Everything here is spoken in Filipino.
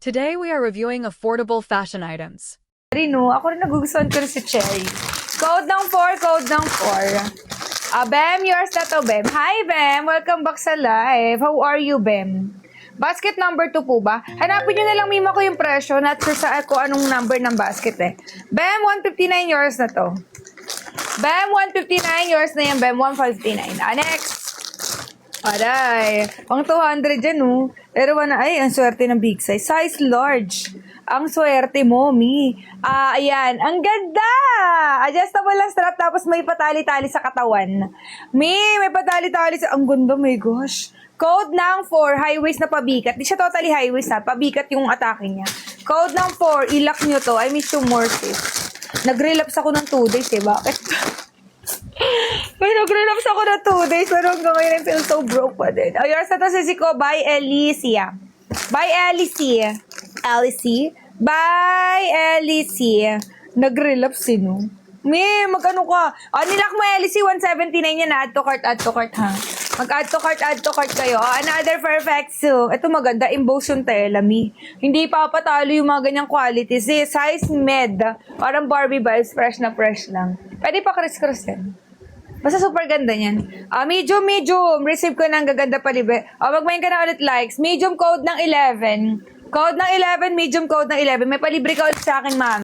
Today we are reviewing affordable fashion items. No, ako rin nagugustuhan ko rin si Cherry. Code ng 4, code ng 4. Bem, yours na to, Bem. Hi, Bem. Welcome back sa live. How are you, Bem? Basket number 2 po ba? Hanapin nyo na lang, Mima, ko yung presyo. Not sure sa ako anong number ng basket eh. Bem, 159 yours na to. Bem, 159 yours na yan, Bem. 159. Next. Aray, pang 200 dyan, oh. Pero ay, ang swerte ng big size. Size large. Ang swerte mo, Mi. Ayan. Ang ganda! Adjustable lang strap, tapos may patali-tali sa katawan. Mi, may patali-tali sa... Ang ganda, my gosh. Code ng 4, high waist na pabikat. Di siya totally high waist na, pabikat yung atake niya. Code ng 4, ilak nyo to. I miss you more, sis. Nag-relapse ako ng 2 days, eh. Bakit? May nag-relapse ako na 2 days, pero hanggang ngayon I feel so broke pa din. Oh, yours na to, sisi ko. Bye, Alicia. Bye, Alicia. Alicia. Bye, Alicia. Nag-relapse, no? May, mag-ano ka? Nilak mo, Alicia, 179 yan. Add to cart, ha? Mag-add to cart kayo. Another perfect suit. Ito maganda, emboss yung tela, Mi. Hindi papatalo yung mga ganyang qualities. Size med. Parang Barbie vibes, fresh na fresh lang. Pwede pa criss-cross yan. Basta super ganda niyan. Medium. Receive ko ng gaganda palibe. Magmain ka na ulit likes. Medium code ng 11. Code ng 11, medium code ng 11. May palibre ka ulit sa akin, ma'am.